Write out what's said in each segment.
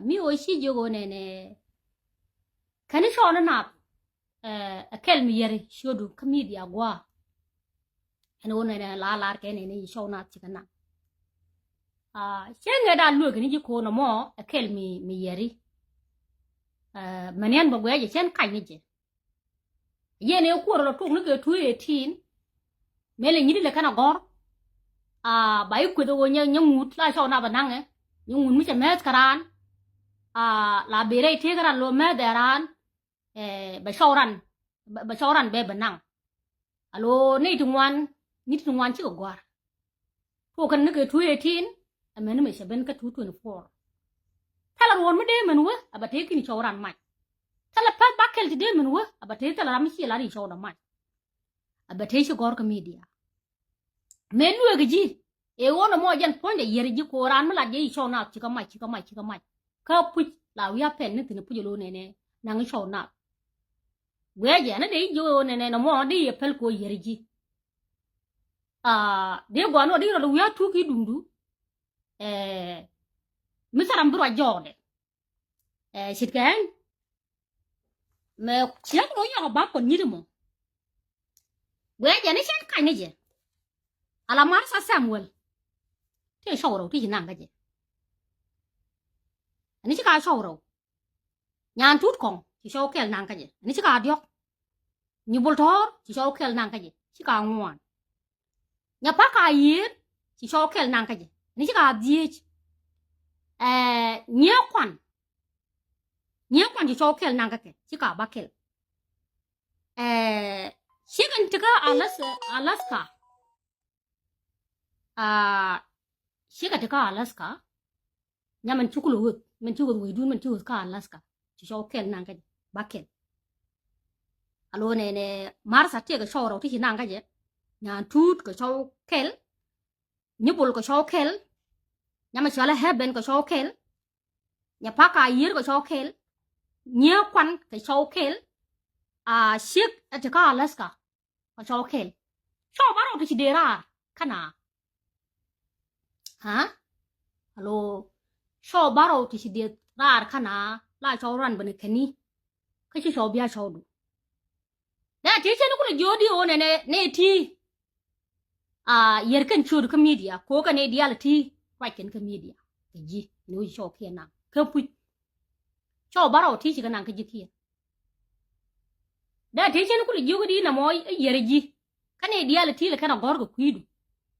mi o shi jogo nene kani shona na akel mi yere shodu kamidia gwa ene wona ne la ke ne shona tikana shenge da lu gani ji ko no mo akel mi yeri manian bo gwe je chen kai ni je ye ne ko ro to ne ke 218 mele nyidi le kana gor bai ku do nya ngut la shona banang ngut mi che mes karan la bere te karan lo me daran ba shauran be banang alo ni tungwan chi ko gwar to kan ne ke 218 amene me sheben ka 224 tala ron me de men we abate kini shauran mai tala pa bakel de men we abate tala ram chi la ri shauran mai abate shi gor ka media menu e ji e wona mo jan ponde yeri ji ko ran mala je shona chi ka mai ka pu la wi apen ne tin pu lo ne nang shona we je na de jo ne no mo di pel ko yeri ji de gwa no di ro wi atu ki dundu misaram bro jode sitkan me chiang no yo ba kon nyiri mo we je ne chen kai ne je ala mar sa samuel te shawro ti nan ga je ani chi ka shawro nyan tut kong chi shaw kel nan ga je ani chi ka diok ni bol tor chi shaw kel nan ga je chi ka ngwan nya pa ka yit chi shaw kel nan ga je ani chi ka die nya kwan chi shaw kel nan ga ke chi ka ba kel chi kan tika alaska shi ka tika alaska nya man chukulu wi dun man chukulu ka alaska chi shaw kel nan ga ba kel alo ne marsa te ga shawro ti nan ga je nya tut ka shaw kel nyubul ka shaw kel nya ma shala heben ka shaw kel nya pa ka yir ka shaw kel nya kwan ka shaw kel shik tika alaska ka shaw kel shaw baro ti dera kana alo shaw baro ti dera kana la shaw ran bane kani ka shi shaw biya shaw du da ti chen ku jodi o ne ti yer kan chur ka media ko ka ne dial ti kwa ken ka media ka ji no shaw ke na ka pu shaw baro ti shi kana ka ji ki da ti chen ku jodi na mo yer ji ka ne dial ti le kana gor go kuidu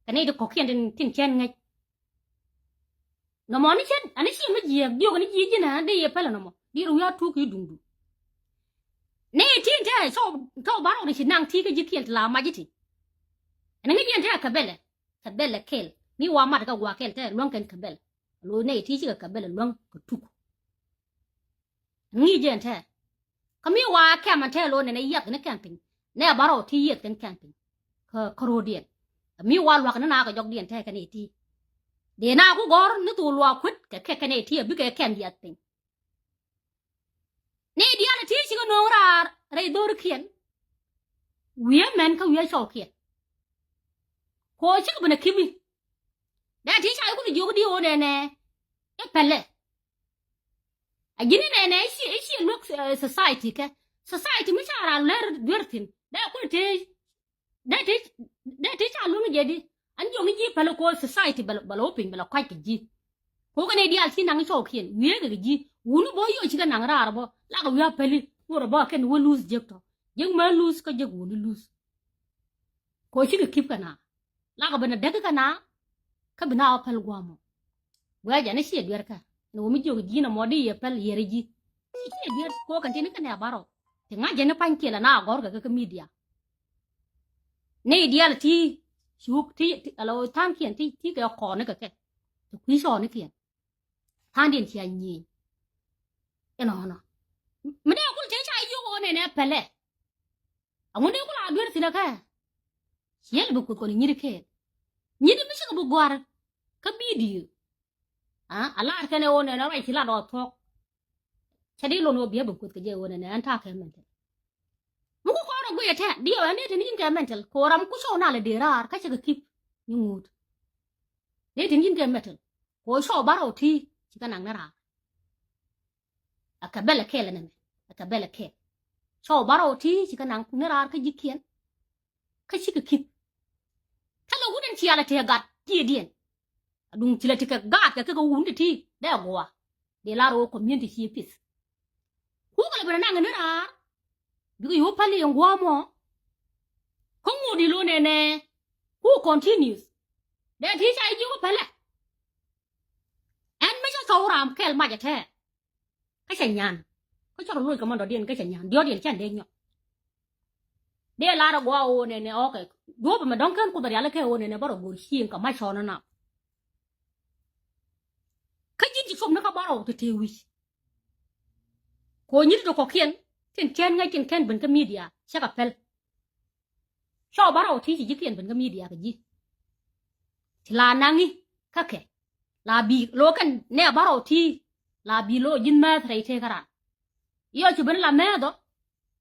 ka ne de ko ken tin chen ngai no mo ni chen ani shi me ji dio ni ji na de ye pala no mo di ru ya tu ki dundu ne ti te so baro ni nang ti ka ji ki la ma ji ti ani ngi yen te ka bele kel mi wa ma ka wa kel te lon ken ka bele lo ne ti ji ka bele lon ko tu ngi jen te ka mi wa ka ma te lo ne yet ne camping ne baro ti yet ken camping ka ro dien mi wa lwa ka na ka jog dien te ka ne ti de na ku gor ni tu lwa kwit ka ne ti bi ka ken yet pin ne dia ne ti chi ko no ra re do ru kien wi men ka wi shaw kien ko chi ko bana kimi da ti cha ku ju di o ne e pelle a gini ne shi look society mi cha ra ler wertin da ku te da ti cha lu mi jadi an jo mi ji pelle ko society bal hoping bal kwai ki ji ko ka ne di al sin nang shaw kien wi ga ji wunu bo yo chi ka nang ra bo la ka wi pelle wo ro ba ken wo lose jekto jeng ma lose ka jeg wunu lose ko chi ka kip kana la ka bana daga kana ka bina apal gwamo wa ja ne shi dwer ka no mi jogi dina modi ye pel yere ji shi dwer ko kan tin ka ne baro te nga je ne panke la na gor ga ka media ne ideal ti shuk ti alo tam kien ti ga ko ne ka ke to kwi so ne kien han din ti anyi eno no mene ko te cha yu ko ne pele amun ne ko la dwer ti na ka yel bu ko ni nyiri ke nyiri mi shi bu gwar ka media ala arkane one na rai kila do tok chadi lo no biya bu kut ke je one ne anta ka mental mu ko ro go yete dio ande te nin ka mental ko ram ku so na le derar ka che kip ni mut ne te nin ka mental ko so baro ti chi ka nang na ra akabela kele neme akabela ke so baro ti chika nang ngerar ka jikien ka chika kip kala wuden ti ala te gat ti dien adung ti la te gat ka ka wundi ti da gowa de laro community chi pis ku kala bana nang ngerar bi yo pali ngwa mo ko ngodi lo nene who continues de ti chai ju pala en me cho ram kel ma ja the ka chanyan ko cho lo ka mon do dien ka chanyan dio dien chan de nyo de la ro gwa o nene okay do ba ma don kan ku da ya la ke o nene baro go hin ka ma cho na ka jin ti som na ka baro te wi ko nyi do ko kien tin ken ngai tin ken ben ka media cha ka pel cho baro ti ji kien ben ka media ka ji la nangi ka ke la bi lo kan ne baro ti la bi lo jin ma thai te kara yo ci ben la medo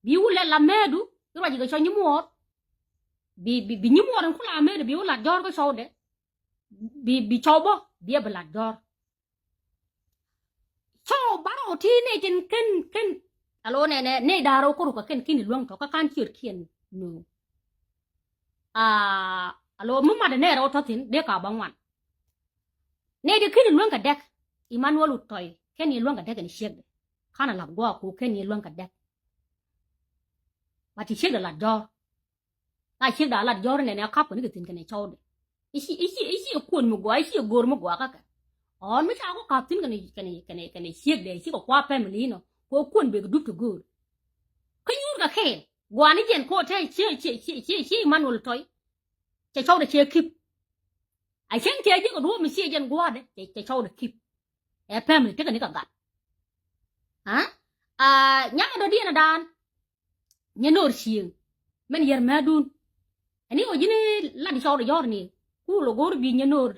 bi wule la medu yo ji ga cho nyi mo bi nyi mo ran ku la medo bi wala jor ko so de bi chobo bi ba la jor cho baro ti ne jin ken alo ne daro ko ka ken kin luang to ka kan chir kien no alo mama de ne ro to tin de ka bangwan ne de kin luang ka dek Emmanuel utoy ken ni luang ka dek ni shek kana la gwa ko ken ni luang ka dek ma ti shek da la jor la shek da la jor ne ka ko ni tin ken chaw de isi ko mu gwa isi gor mu gwa ka ka on mi cha ko ka tin ken shek de isi ko kwa family no ko kun be du to good ko nyur ka ke gwa ni jen ko te chi Emmanuel toy che chaw de che kip ai chen che ji ko du mi si jen gwa de che chaw de kip e family te ka ni ka gat ha nyang do di na dan nyenor sieng men yer madun ani o jini la di chaw de yor ni ku lo gor bi nyenor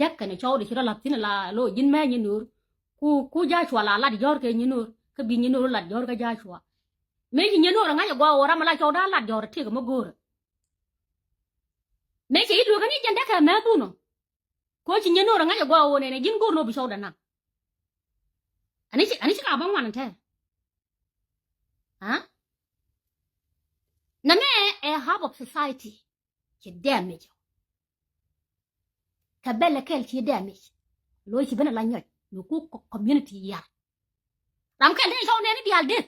dek ne chaw de chira la tin la lo jin ma nyenor ku ja chwa la di yor ke nyenor ka bi nyenor la yor ka ja chwa me ji nyenor nga ya gwa ora ma la chaw da la yor te ka mo gor me ji lu ka ni jen dek ma du no ko ji nyenor nga ya gwa o ne jin gor no bi chaw da na ani ka bang wan te ha na me a hub of society ki damage ka bella kel ki damage lo ki bana la nyoy no ku community ya ram ka de so ne ni dial de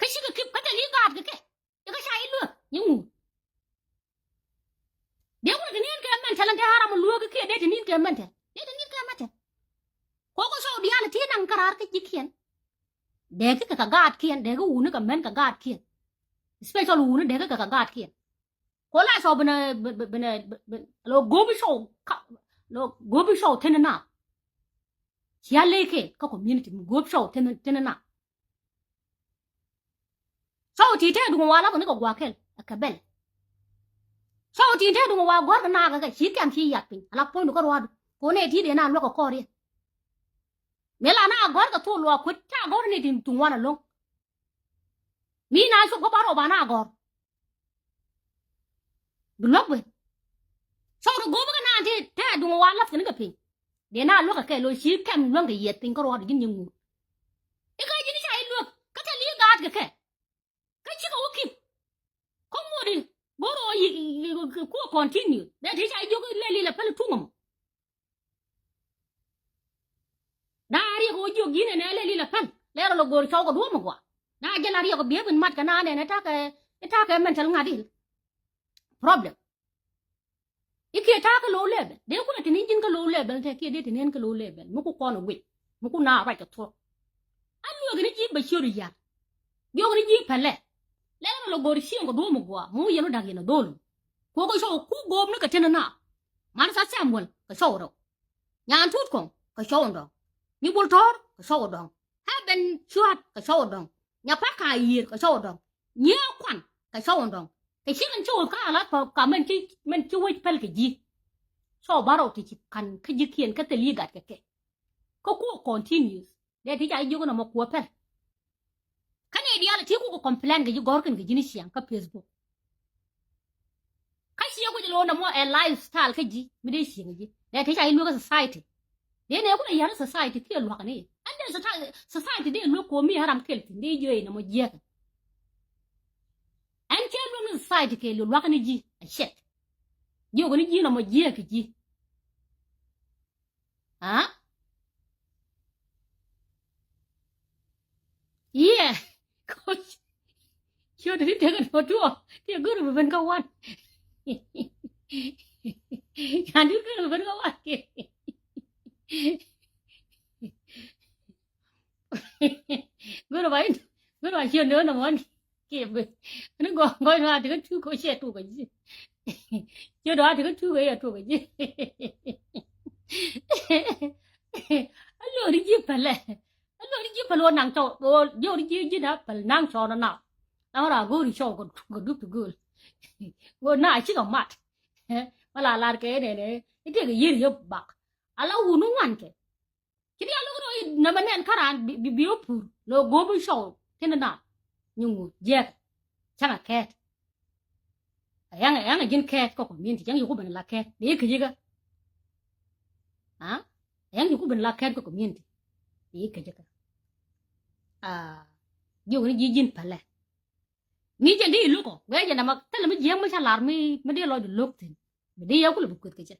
ka shi ka kip ka te li gat ka ke ya ka sai lu ni mu de ko ni ka man talan ta haram lu ka ke de ni ka man ta de ni ka mata ko so dial ti nan karar ka jikien de ka gat kien de ko unu ka men ka gat kien special unu de ka gat kien ko la so bena lo gobi show tenena ya leke ka community mu gobi show tenena so ti te du wala ko ni ko gwa kel akabel so ti te du wa gwa na ka chi kam chi yak pin ala point ko ro ko ne ti de na lo ko ri mela na gwa ka to lo ko ta gwa ni tin tu wana lo mi na so ko baro ba na gwa blok we so ro go ba na te du wa la tin ga pin de na lo ka ke lo shi kam lo ga yet pin ko ro gin nyu e ka ji ni sai lo ka ta li ga ga ke ka chi ko ki ko mo ri go ro yi ko continue de ti sai jo ko le li la pel tu mo da ri ko jo gi ne le li la pel le ro lo go ro ko du mo gwa na je la ri ko be bin mat ka na ne ta ka mental ngadi problem ike ta ka low level de ko na tin jin ka low level te ke de tin ka low level mu ko kono wi mu ko na ra ka to an yo gni ji ba shuri ya yo gni ji pale le na lo gori shi ngo do mu gwa mu yeno dag yeno dolu ko so ku gom na ka tin na man sa samwal ka so ro nyan tut ko ka so ndo ni bul tor ka so ndo ha ben chuat ka so ndo nya pa ka yir ka so ndo nya kwan ka so ndo cái chiếc anh chui cả là cả mình chui pel cái gì so baro thì chỉ cần cái gì kiện cái teli gạt cái có continues để thì chạy vô nó một cua pel cái này đi là thiếu có complain cái gì gor cái gì siang cái Facebook cái gì có lo nó a lifestyle cái gì mình đi siang gì để thì chạy vô cái society để này có là society kia lo cái này anh để society de lo ko mi haram kel de yo ina mo je an ke lo no society ke lo wa kan ji a shit yo ko ni ji na mo je ke ji ha yeah coach chưa được thế cái đồ chua thì cứ rồi bên câu quan nhà nước cứ rồi bên câu quan cứ rồi chưa nữa là món kịp nó gọi ra thì cái thứ có xe tụ cái gì chưa đó thì cái thứ cái tụ cái gì anh lừa đi giết phải lẽ anh lừa đi giết phải luôn nàng trộn vô đi giết đó phải nàng trộn nó nào đó là gối cho còn đúc từ gối gối nãy chỉ có mặt mà là cái này cái gì vậy bạc ala unu ngoan cái ala rồi nằm bên karan bibiu pur lo gối show thế nào nhưng jet chẳng là cat yang jin cat có còn miên thì chẳngอยู่bên là cat để cái gì cơ à yangอยู่bên là cat có còn miên thì để cái gì cơ àอยู่cái gì jin phải là ni jadi lu ko we jana mak tele mi jeng ma chalar mi de lo de lok tin mi de yakul bu kut ke chen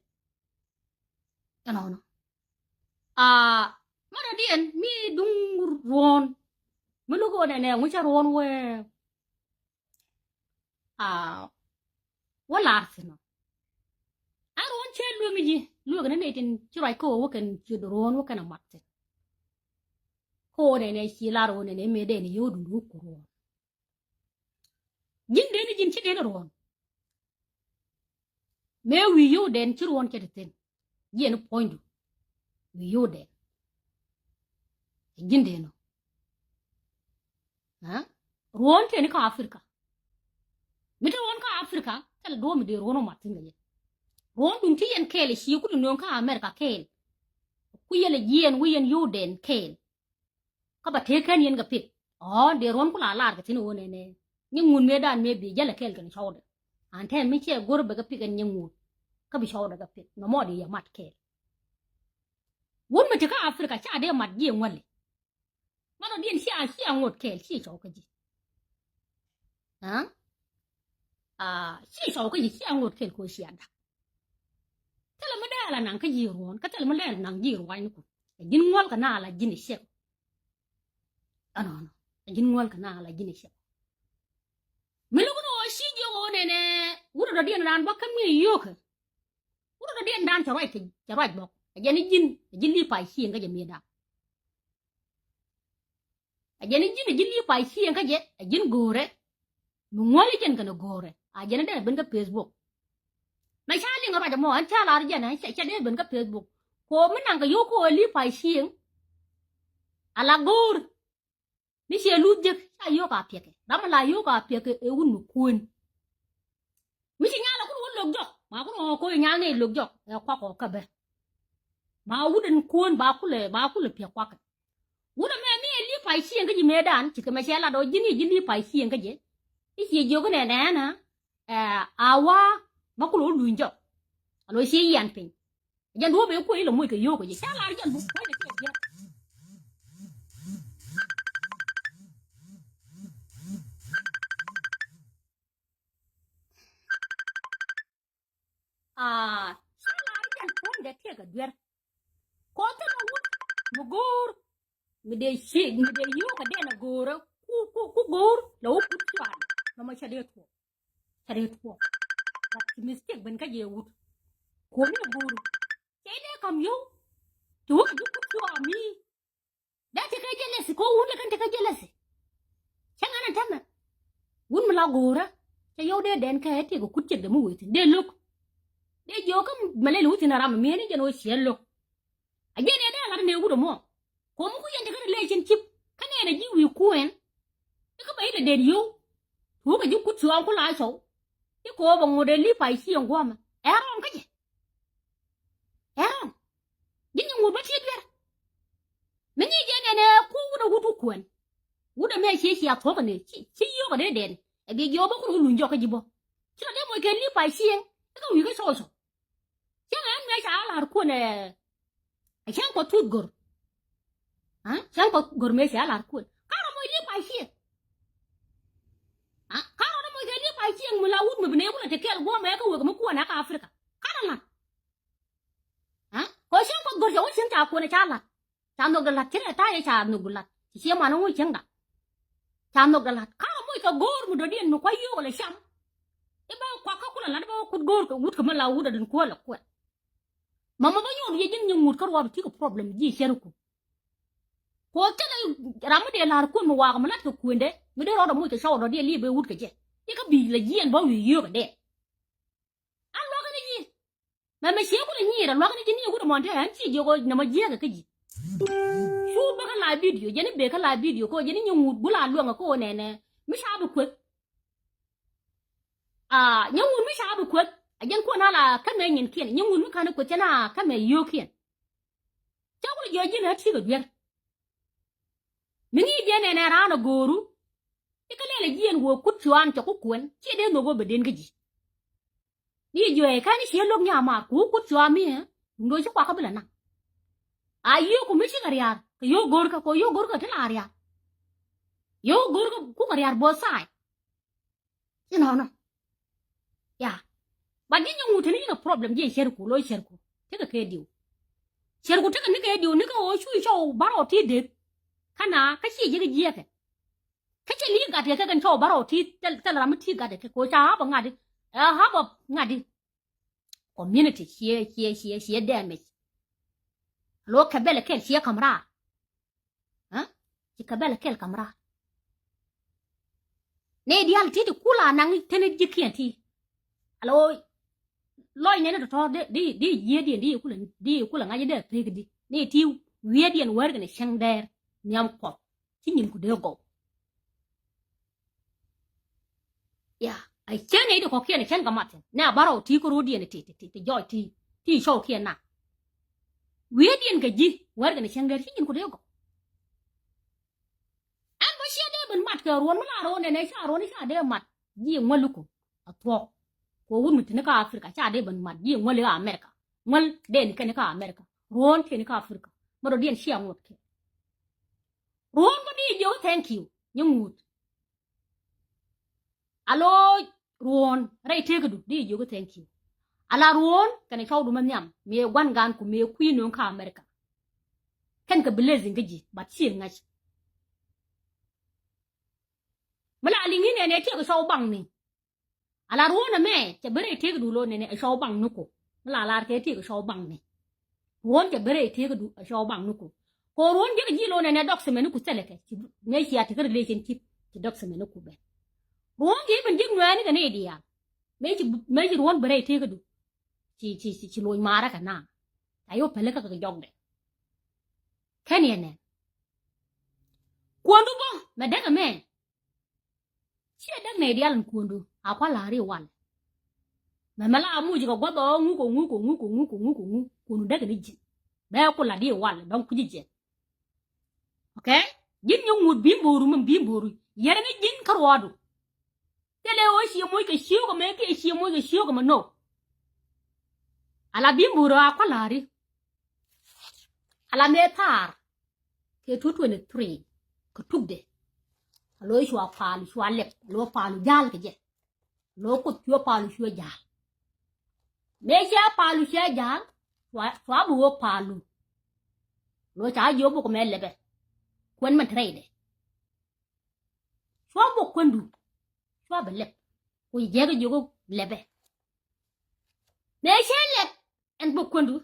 ano no mara dien mi dung ron mi lu ko ne ngu cha ron we wala sino ron che lu mi ji lu ga ne tin chi rai ko wo kan chi ron wo kan mat ko ne chi la ron ne me de ne yo du ko ron jin den jin ci den ron me wi yo den ci ron ci den yen point wi yo den jin den ha ron te ni ka afrika mi to ron ka afrika tal do mi de ron ma tin ga ron dun ti yen kele shi ku dun ka amerika kel ku yele yen wi yen yo den kel ka ba te kan yen ga pit de ron ku la ga tin wone ne nhưng nguồn mê đàn mê bị rất kêu cái sau đó anh thêm mấy chiếc gối bê cái pin nhưng nguồn cái bị sau đó cái pin nó mò đi mặt kêu vốn mà chỉ có Africa chả để mặt gì ngoan lệ mà nó điên xia ngột kêu xia sau cái gì hả xia sau cái gì xia ngột kêu cô xia đó thế là mới đây là nàng cái gì rồi cái thế là mới đây là nàng gì rồi anh cũng dính ngoan cái nào là dính xia nó dính ngoan cái nào là dính xia Melukuno shiji onene uro da dian dan bakam mi yok uro da dian dan charai bok ajani jin li pai hien ka je mi da ajani jin li pai hien ka je ajin gore mu ngoli jen kana gore ajani da ben ka Facebook na chali ngara mo an chala ar jana cha de ben ka Facebook ko menang ka yoko li pai hien ala gore ni se luje cha yoka pieke dama la yoka pieke e wunu kun mi si nyala ku won log jok ma ku ko nyal ne log jok e kwa ko ka be ma wuden kun ba ku le pie kwa ka wuda me mi li pai sien ga ji me dan ti ka me sela do jini pai sien ga je ti si jo ko ne na awa ma ku lo lu jok alo si yan pin jan do be ku ile mo ke yo ko je sala jan bu ko ne ke je sala jan pon de ke ga der ko ta no mo gor mi de yo ka de na gor ku gor lo ku twan no ma cha de to but mistake ben ka je wut ko mi gor ke de kam yo to ku twa mi da te ka jeles ko wun kan te ka jeles changa na tama wun ma la gora ke yo de den ka te ko ku che de mu wit de luk de yo kam male lu tin ram mi ne je no sielo ajene de la ne gudo mo ko mu ku yende ka relationship kan ne ji wi ku en ka bai de yo to ka ji ku twa ku la so ko ba ngo de li pai si ngwa ma eron ka je eron din ngo ba ti de me ni je ne ku gudo gudu ku en gudo me si a to ka ne si yo ka de den e ge yo ba ku lu njo ka ji bo ti de mo ke li pai si en ka wi ka so so ya an me sa la ku ne a chen ko tut gor Chẳng có gourmet sẽ là cuốn cá nó mới đi bài chiên cá nó mới đi bài chiên mình là út mình nếu là thế kia qua mấy cái người mà cuốn ở Africa cá nó là có chẳng có gourmet chẳng chả cuốn chả là chả nó là thế là tay chả nó là chỉ mà nó mới chẳng đã chả nó là cá nó mới cái gourmet đồ điên nó quay vô là xem cái bao qua các con là bao con gourmet cái út cái mà là út đừng cuốn là cuốn mà bao nhiêu người dân nhưng một cái rồi thì có problem gì xem cũng ko tele ramu de lar kun mo wa ma lat ko kunde mi de rodo mo to shawo de li be wut ke je e ka bi la yin ba wi yo de an lo ka ni ma me she ko ni ra lo ka ni ni ko mo de an ti je ko na ma je ka ji shu ba ka la video je ni be ka la video ko je ni nyu bu la lo ko ne ne mi sha bu ko nyu mi sha bu ko a jen ko na la ka me nyin kien nyu mi ka na ko tena ka me yo kien cha ko je ji na ti ko de Mingi jene ne rana goru ikalele jien wo kutchuan to kukwen chi de no go beden gaji ni joe kan shi lok nya ma ku kutchua mi ndo chi kwa ka bila na ayo ku mi chi gariar yo gor ka ko yo gor ka tela aria yo gor ka ku gariar bo sai no ya ba ni nyu tini no problem je sher ku lo sher ku te ka ke diu sher ku te ka ni ke diu ni ka o shu sho baro ti de kana ka chi ji ji ka chi li ga de ka kan cho baro ti tel ram ti ga de ko cha ba nga de ha ba nga de community here damage lo ka bele kel here kamera ki ka bele kel kamera ne dial ti de kula nang tene ji kien ti alo loy ne no to di ye di kula nga je de pe di ne ti wie dien wer ga ne chang der nyam ko ti nyin ku de go ya ai chen ne ko kien chen ga mat ne baro ti ko ro dien ti joy ti show kien na wie dien ga ji wer ga ne chang der ti nyin ku de go an bo she de ben mat ka ron ma la ro ne sha ro ni sha de mat ji ngol ku a to ko wun mit ne ka Africa sha de ben mat ji ngol ga America ngol de ni ka ne ka America ron ke ne ka Africa ma ro dien shi ngot ke ron ko di jo thank you nyumut alo ron rai te gudu di jo thank you ala ron kan ka du man nyam me gwan gan ku me queen no ka America kan ka blazing gaji ba ci ngachi mala alingi ne te ko shaw bang ni ala ron na me te bere te gudu lo ne shaw bang nuko mala la te ko shaw bang ni ron te bere te gudu shaw bang nuko ko ron je ji lo ne dox me nuko seleke me ci ati ka relationship ti dox me nuko be ron je ben jing ngani ka ne dia me ji ron bere te gudu ci lo mara ka na ayo pele ka jog de kenya ne kwondu bo me daga me ci dag ne dia lan kwondu akwa la ri wan me mala amu ji ko godo ngu kunu daga ni ji be ko la di wan don ku ji okay jin ñu mut bi mboru yere nga jin karwadu tele o shi moy ke shiyo ko me ke shi moy ke shiyo ko no ala bi mboru akwa la ri ala me par ke 2023 ko tugde alo shwa palu shwa lep lo palu jal ke je lo ko tyo palu shwa jal me sha palu shwa jal shwa bu palu lo cha yo bu ko me lebe kwen man trade shwa bu kwendu shwa be lep ko je ga yo lebe me sha lep en bu kwendu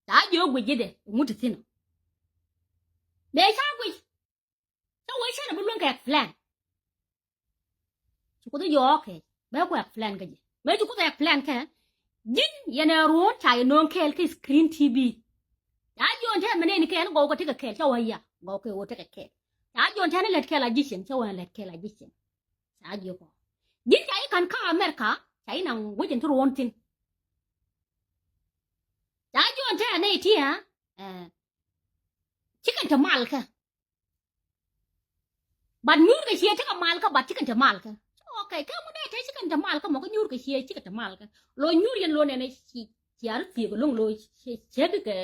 ta yo gwe je de mutu tino me sha gwe we sha na bulun ka plan ko to yo ke be ko plan ka je me ko to plan ka jin yana ro ta non kel ke screen tv ya jon ta mene ni ken go ko tika kel ta waya go ko wo tika kel ya jon ta ne let kel ajishin ta wa let kel ajishin sa jo ko jin ta kan ka America ta ina wujin to ron tin ya jon ta ne ti ha chicken ta mal ka ban nyur ka sia ta mal ka ba chicken ta mal ka okay ka mo dai ta chicken ta mal ka mo ko nyur ka sia chicken ta mal ka lo nyur yen lo ne ne si ar ti ko long lo che ke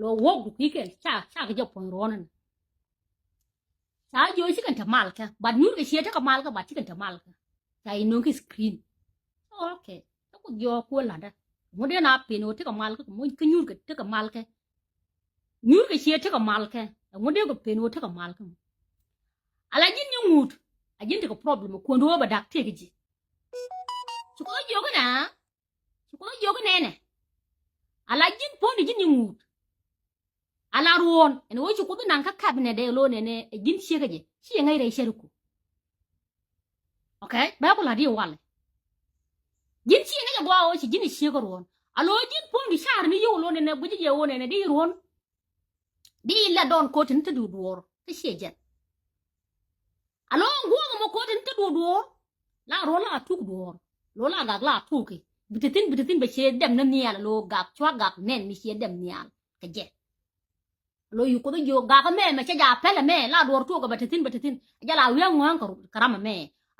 lo wok du ki ke cha ka jo pon ron ta jo shi kan ta malka bad nyur ga shi ta ka malka bad shi kan ta malka ta ino ki screen okay ta ko jo ko la da mo de na pino ta ka malka mo ka nyur ga ta ka malka nyur ga shi ta ka malka mo de ko pino ta ka malka ala jin nyut a jin ta ka problem ko ndo ba dak te ji su ko jo ga na su ko jo ga ne ala jin po ni jin nyut ala ruon ene wo chu ko nan ka kabine de lo ne jin shi ga je shi ngai re shi ku okay ba ko la di wal jin shi ngai bo o shi jin shi ga ruon alo jin po ni shar ni yo lo ne bu je wo ne di ruon di la don ko tin ta du duor ta shi je alo ngo mo ko tin ta du duor la ro la tu duor lo la ga la tu ki bititin be she dem na niya lo ga chwa ga nen mi she dem niya ka je lo yu ko do yo ga ka me cha ja pele me la dor tu ga batitin ja la wi ngwan ka karama me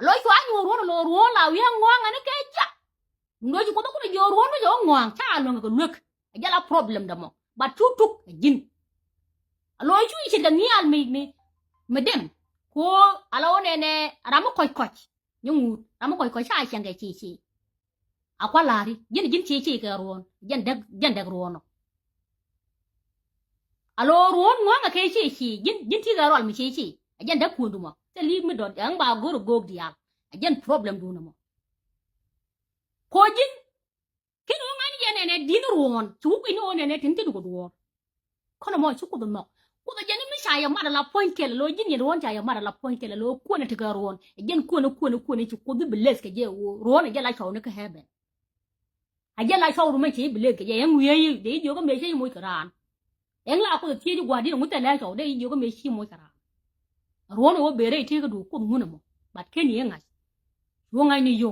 lo yu anyu ro lo ro la wi ngwan ane ke ja ndo ju ko do ko yo ro no yo ngwan cha lo ga luk ja la problem da mo ba tu jin lo yu chi da niya me dem ko ala one ne aramu koy nyungu aramu koy cha cha ga chi akwa lari jin chi ka ron jan dag ron alo ron nga ke chi jin ti ga rol mi chi jan dag kundu mo te li mi do ang ba goro gog dial jan problem du no mo ko jin kinu ngani jene ne din ron chu ku ni one ne tin ti du do kono mo chu ku do mo ko da jani mi sha ya mara la point ke lo jin ni ron cha ya mara la point ke lo ko ne ti ga ron jan ko ne chu ku du beles ke je ron ja la chaw ne ka hebe aja la sau rumai che bile ke yang wi de jo ko me che mo karan yang la ko ti ju gwa di mu ta la sau de jo ko me chi mo karan ro no be re ti ko du ko mu na mo bat ke ni ngai wo ngai ni yo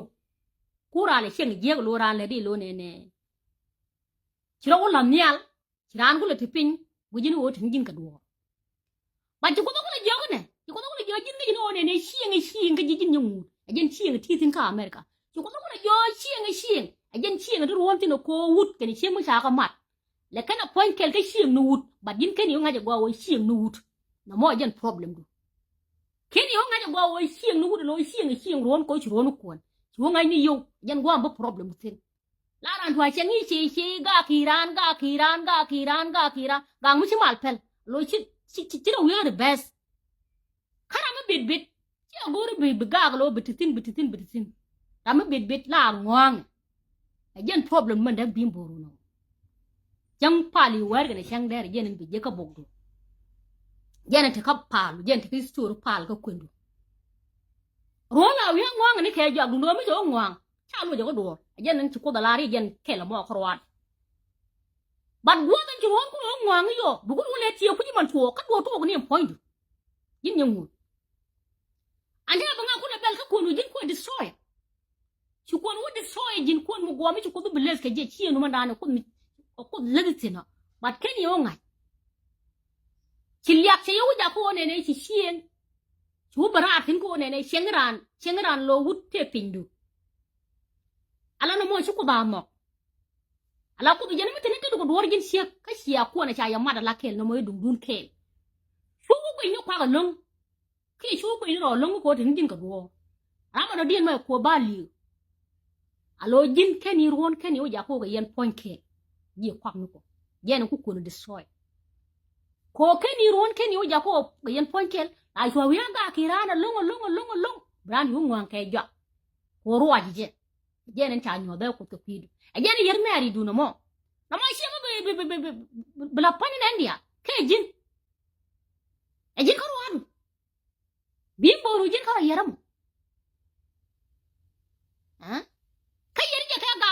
ku ra le chen je ko lo ran le di lo ne chi ro la mial chi ran ko le ti pin bu jin wo tin jin ka do ba ji ko ko le jo ko ne ji ko ko le jo jin ni no ne shi ngai jin ni mu ajin shi ngai ti tin ka america ji ko ko le jo shi ajen chieng du ruon tino ko wut ken chieng mo sa ka mat le kana point kel ke chieng nu wut ba din ken yo ngaje gwa wo chieng nu wut na mo ajen problem du ken yo ngaje gwa wo chieng nu wut lo chieng ruon ko churon ko chu ngai ni yo jen gwa ba problem tin la ran thwa chieng ni chi ga kiran ga mu chi mal pel lo chi ro we the best kara ma bit chi agore be ga lo bititin rama bit la ngwang ajen problem man da bim boru no jang pali war ga shang der jen bi je ka bogdo jen ta ka palu jen ta ki store pal ka kundu rola wi ngwang ni ke jagdu no mi jo ngwang cha lo jo do jen nan ci ko da lari jen ke la mo korwan ban go gan ci won ko ngwang yo bu ko le ti ku ji man to ka do to ni point yin nyamu ande ba nga ko le bel ka kundu jin ko destroy chukon wo destroy jin kon mo gomi chuko du beles ke je chi no mandane ko legitina bat ken yo ngai chilyak che yo ja ko ne chi chien chu bara tin ko ne chengran lo wut te pindu ala no mo chuko ba mo ala ko du jene mitene ke du do orgin sia ka sia ko ne cha ya mada la kel no mo dun kel chu ko ni kwa ga long ke chu ko ni ro long ko tin jin ka do ama no dien ma ko ba li alo jin keni ruon keni o ja ko ga yen point ke ji kwak nuko yen ku ko no destroy ko keni ruon keni o ja ko ga yen point ke ai so wi ga kirana long brand yu ngwan ke ja ko ruwa je yen ta nyo da ko to pidu yen yer me ari du no mo na ma shi be bla pani na ndia ke jin ko ruwan bi bo ru jin ka yeram ha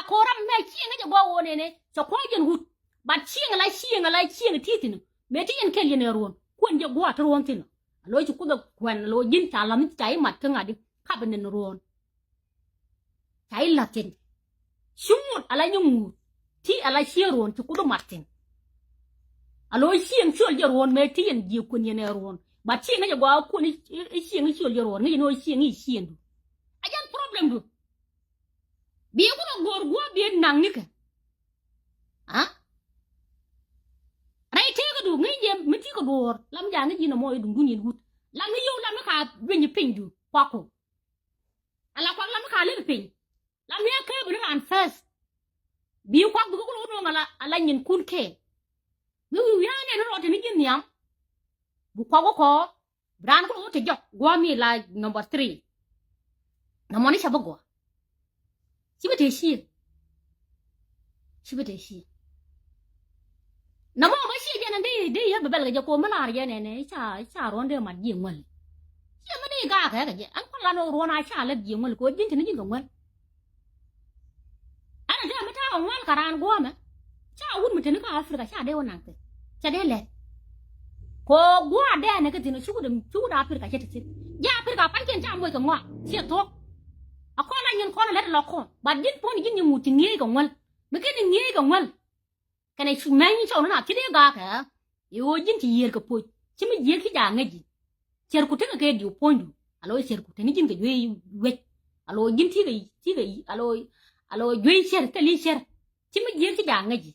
koram me chieng ja gwa wone ne so ko jen hut ba chieng la titin me tin kel yen ron kon je gwa to ron tin lo ji ku da kwan lo jin ta lam tai mat ka ngadi ka ben ne ron tai la tin shumut ala nyungu ti ala ron ti ku do martin alo chieng chol je ron me tin ji kun yen ron ba chieng ja gwa ku ni chieng chol je ron ni no chieng du ajan problem du bi ko gor go bi nang ni ka ha rai te ga du ngi je mi ti ko dor lam ja ngi no moy du nguni gut la mi yo la mi ka bin pindu kwa ko ala kwa la mi ka le pin la mi ka bu ran first bi kwa bu ko no ngala ala nyin kun ke mi ya ne no te ni gin yam bu kwa ko bran ko te jok gwa mi la number 3 na mo ni shabago sibete shi na mo ba shi je na de ya bebel ga ko mala ya ne cha ron de ma ji ngol shi ma de ga ga je an ko la no ro na cha la ji ngol ko jin tin ji ngol ana de ma ta ngol karan go ma cha wun mu tin ka afrika cha de wona ke cha de le ko go de ne ka tin chu da afrika cha tin ya afrika pan ken cha mo ka ngwa shi to akona nyin ko la lo ko ba jin pon jin ni mu tin ni ga ngol me ke ni ga ngol cái này chúng mình cho nó nào chứ đấy gà cả yêu dân thì yên cái bụi chứ mình yên cái nhà nghe gì chờ cụ thích cái điều point alo chờ cụ thích những cái duy duy alo dân thì cái alo duy chờ cái lý chờ chứ mình yên cái nhà nghe gì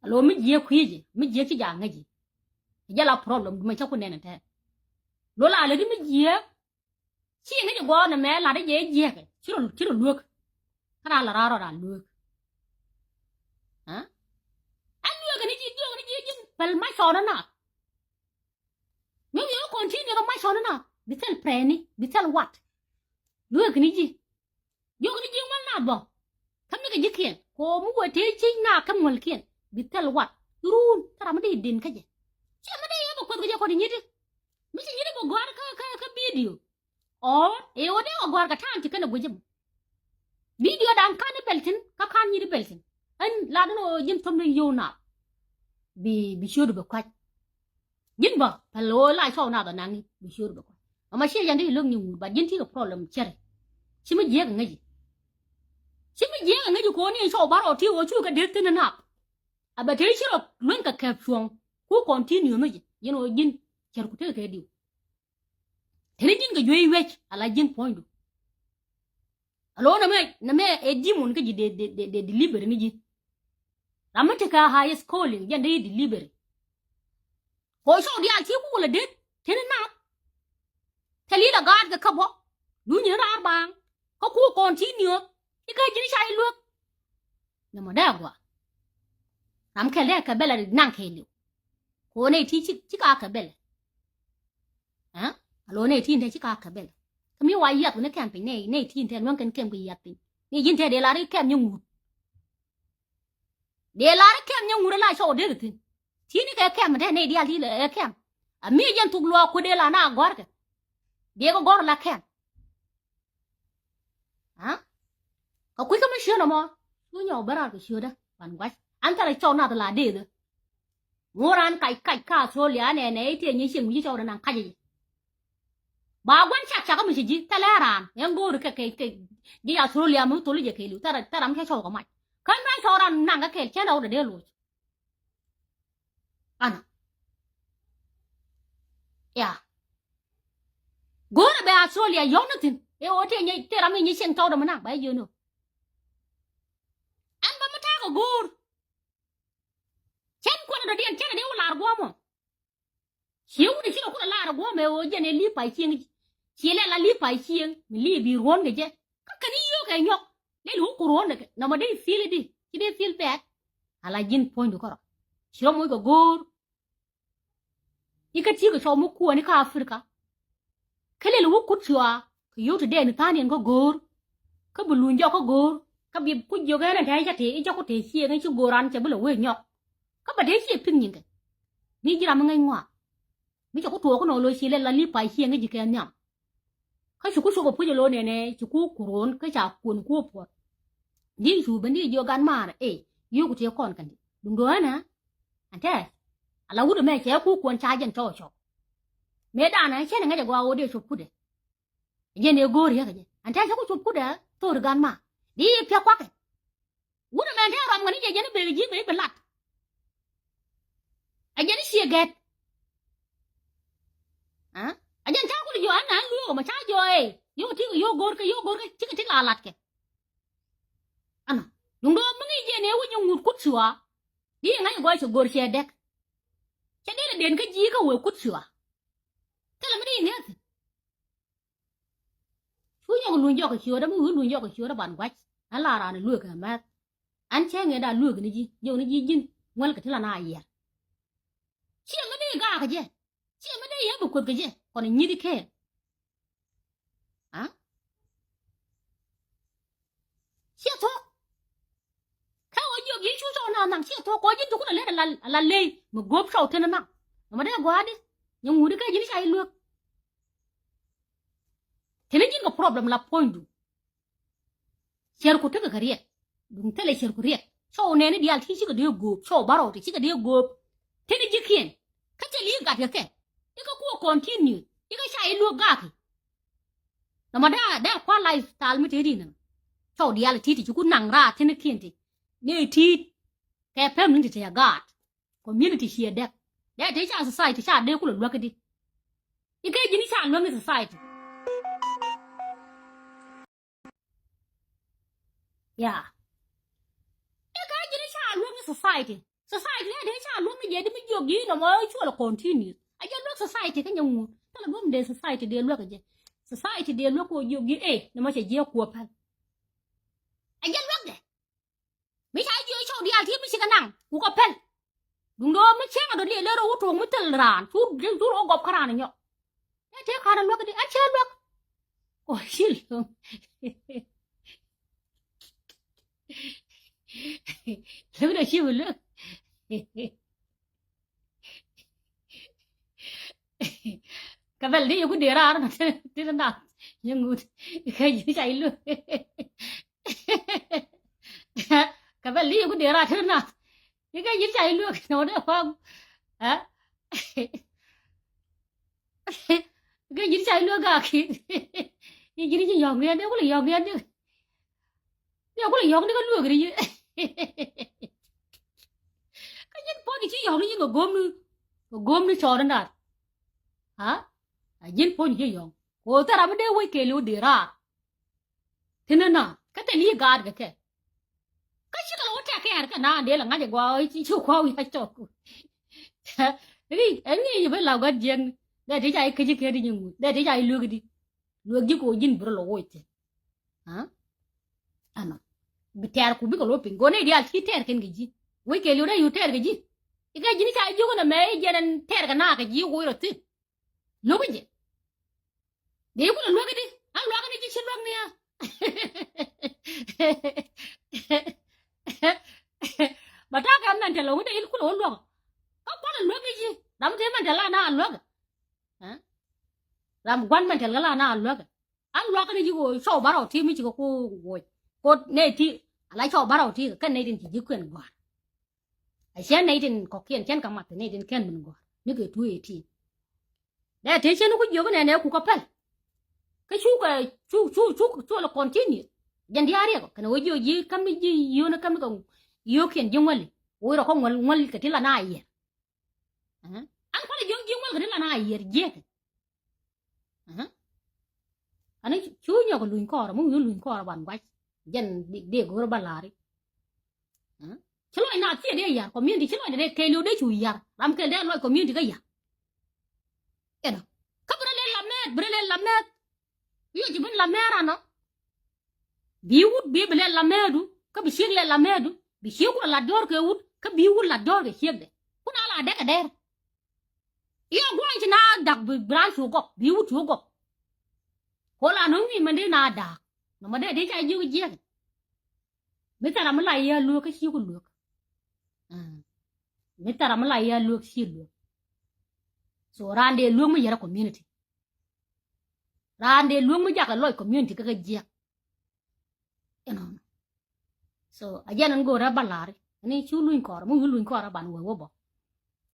alo mình yên khuya gì mình yên cái nhà nghe gì giờ là problem mình chắc con này thế đó là lấy mình yên chứ cái gì qua nè mẹ là đấy dễ dễ cái chứ rồi luộc cái là ra luộc hả anh đưa cái gì bel mai sau đó nè nếu như con chi nữa mai sau đó nè bị tell preni bị tell what đưa cái gì vô cái gì mà nè bỏ thằng cái gì kia cô muốn quay thế chi na cái mồi kia bị tell what run tao mà đi đến cái gì chứ mà đi mà quên cái gì con đi nhỉ mình chỉ nhớ một quạt cái video yêu đấy một quạt cái thằng chỉ cái nào quên video đang can peltin cái can như peltin anh là nó dân thâm linh yêu nào bị sửa được quay dân bỏ phải lôi lại sau nào đó nàng bị sửa được quay mà xe dân đi lương nhiều bà dân thì có problem chơi chứ mới dễ cái gì cô này sau bắt đầu thiếu ở chỗ cái đứa tên nào à bà thấy chứ là luôn cả kẹp xuống cô còn thiếu nhiều mà gì dân ở dân chơi có cái điều thế dân cái duy vậy à là dân point alo na me edimun cái gì để deliver cái gì Ramateka high schooling yan de delivery ko so dia ki ku la det tin na tali da gad ga kabo du ni ra bang ko ku continue ki ka jini sai lu na mo da gwa am ke le ka bela nan ke lu ko ne ti ci ka bela ha alo ne ti te ci ka bela kami wa yat ne kan pe ne ti te non kan kem ku yat pe ni jin te de la ri kem nyu để lại kem nhau ngủ lại sau đấy được thì cái kem mà thế này đi đi là kem à mi dân thuộc lo của đây là na gói cái để có gói là kem hả có quý cái mấy xưa nào mà cứ nhau bớt ra cái xưa đó bạn quay anh ta lại cho nào là để được ngồi ăn cày cá xôi lẻ này thì như xin như cho nó cái gì bà quan chắc chắc có mình gì ta lại làm em ngồi được cái đi ăn xôi lẻ mới tối lấy cái liệu ta làm cái xôi của mày kan mai sauran nan ga kai kenan da delo ana ya gora be Australia yonatin e ote nyi tera mi nyi sen taw da mana ba yono an ba mata ga gor chen ko da dian chen da wala go mo hiu ni shi ko la go me o je ne li pai chieng chi le la li pai chieng mi li bi ron ga je ka ni yo ga nyok le lu kuron de na ma dei feel di ki dei feel back ala jin point ko ro shiro mo go gor ikati go show mo ku ni ka afrika kele lu ku chwa ko yo to de ni tan ko gor ka bulun jo ko gor ka bi ku jo ga na dai ja te jo ko te sie ga chu goran che bu lo we nyok ka ba dei sie pin yin ga ni jira ma ngai ngwa mi cho ko to ko no lo si le la li pai sie ga ji ke nyam ka chu ku so ko pu jo lo ne chu ku kuron ka cha kun ku po đi chú bên đi vô gan mà ê yêu của chị con cần đúng rồi nè anh thế là u mẹ chế cu quan trai dân cho mẹ đã này chế này ngay qua ô đi chụp cút đấy giờ này gori cái anh thế cháu chụp cút đấy tôi gan mà đi phía quắc cái u mẹ thế làm cái này giờ nó bị gì bị lặt anh giờ nó xìa gẹt à anh giờ cháu cũng đi vô anh nè vô mà cháu vô vô gori cái chứ là lặt cái ana nungdo mangi je ne wonyo ngut kutsuwa di ngai goi so gor che dek che de den ka ji ka wo kutsuwa liệt chú nhau luôn gió cái chiều đó mới luôn gió cái chiều đó bạn quách anh là ra này lùi cái mà anh chơi người đã lùi cái gì giờ nó gì dính ngoan cái thứ là nai vậy chị mới đi gà cái gì chị mới đi hết một cái gì còn như đi khe à chị thôiเขาอยู่ยิ่งชู้โซนนังเชี่ยทัวก็ยิ่งทุกคนเลยละเลยมึงกบชาวเทนนังมาได้กว่าดิยังงูดิก็ยิ่งใช้ลูกเทนยิ่งก็ problem ละ point ดูเชื่อกูเถอะก็เรียกดุงเทเลเชื่อกูเรียกชาวเนี่ยนี่เดียร์ที่ชิคกี้พายกบชาวบาร์เอาที่ชิคกี้พายกบเทนยิ่งเขียนเขาจะเลี้ยงกัดยังไงยังก็กู continue ยังก็ใช้ลูกกัดแล้วมาได้ความไลฟ์สไตล์ไม่เท่ดีนะชาวเดียร์ที่ชิคกี้พายนั่งราเทนเขียนที่นี่ที่แกเพิ่มนึงที่จะกัด community เชียร์เด็กเด็กที่ชา society ชาเด็กกูหลุดว่ากันดิยังก็ยิ่งชาเรื่องใน society ย่ายังก็ยิ่งชาเรื่องใน society เนี่ยเด็กชาเรื่องในเยอะที่ไม่ยกยี่นะว่าช่วยเรา continue ไอ้ยังเรื่อง society ก็ยังงูถ้าเราเพิ่มเด็ก society เดียวเรื่องกันเจ society เดียวเรื่องกูยกยี่เนี่ยมันจะเยอะกว่าพันไอ้ยังเรื่องเด็กไม่ใช่เยอะชาวเดียวที่ไม่ใช่กันนั่งกูก็เพ่นดุงโดไม่เชื่อกันโดนเลี้ยเราถูกไม่ตื่นร้านชูโอกบขนาดนี้เนาะเจ้าข้านั่นเลือกกันดิเชื่อเลือกโอ้ยชิลแล้วเดี๋ยวชิลเลือกกับแบบนี้ยังกูเดือดร้อนนะที่นั่นน่ะยังกูเคยยืนใจเลือกกับแบบนี้ยังกูเดือดร้อนที่นั่นน่ะยังก็ยืนใจเลือกโน้ตได้ความฮะก็ยืนใจเลือกอะคิดยังยืนจะยองเรียนเดี๋ยวก็เลยยองเรียนเดี๋ยวก็เลยยองนี่ก็เลือกเลยก็ยังพอที่จะยองนี่ยังก็กลมนี่ชอนั่นน่ะฮะยังพอที่จะยองโอ้แต่เราไม่ได้ไว้เกลูเดือดร้อนที่นั่นน่ะก็แต่นี่การก็แค่ก็ชิคกี้พายแค่กันนะเดี๋ยวหลังงั้นจะกว่าชิวข้าวอีกจอกนี่อันนี้ยังไม่เล่ากันยังได้ที่ใจคือจะแค่ได้ยังได้ที่ใจเลือกดิเลือกยิ่งกูยิ่งบรรลุโอ้ยฮะอันนั้นบิดากูบิกโลปิงโกเนี่ยเดี๋ยวที่เทอร์กันกี่ไว้เกลูได้อยู่เทอร์กันกี่อีกอย่างนี้ใช่ยูกันนะแม่ยันเทอร์กันน่ากันยี่โอ้ยรถที่ลูกยี่เดี๋ยวกูเลือกดิอันเลือกกันที่ชิลล์เนี่ยบัตรการนั่นจะลงได้คุณโอนลงก็พอเลือกกี่ดำเทมันจะล่าหน้าเลือกฮะดำวันมันจะล่าหน้าเลือกอันเลือกกันที่กูชอบบาร์เอาที่ไม่ใช่กูโวยกูเนี่ยที่อะไรชอบบาร์เอาที่กันในดินที่ยิ่งเกินกว่าไอ้เช่นในดินก็เขียนเช่นกับมัดในดินเขียนมันกว่านี่คือทุยที่แต่ที่เช่นกูอยู่กันเนี่ยกูก็เพลก็ชูเราคอนติเนียยันที่อะไรก็กันว่าอยู่ยี่คำนี้อยู่นะคำนี้ก็อยู่เขียนยิ่งวันเลยโอ้ยเราคงวันกันที่ละนายเยอะอันคนละยิ่งวันกันที่ละนายเยอะเยอะอันนี้ชูเนี่ยก็ลุยคอร์มึงลุยคอร์วันไว้ยันเด็กกูระบาดลาริฉันว่าไอ้นาที่เดียร์คอมมิวนิตี้ฉันว่าเด็กเคลียวได้ช่วยยาร์รำเคลียร์ได้ร้อยคอมมิวนิตี้ก็ยาเอ็นะก็บริเลนลาเมดอยู่ที่บนลาเมรานะบิวด์บิบเลนลาเมดูก็บิชิกเลนลาเมดูบิชิกุลาดอร์ก็วุดก็บิวด์ลาดอร์ก็เชียกเดคุณอะไรเด็กเด็กยังกูไม่ชนะดักบรานชูกบิวด์ชูกคนละน้องนี่มันได้นาดักน้องมันได้ใจยุ่งเยี่ยงไม่แต่เราไม่ไล่ลูกก็ชิวกูลูกไม่แต่เราไม่ไล่ลูกชิวลูกส่วนร้านเดียลูกไม่ยากคอมมิวนิตี้ร้านเดียลูกไม่ยากเลยคอมมิวนิตี้ก็เยี่ยงso aja nan go ra balare ani chu luin kor mu luin kor ban wo bo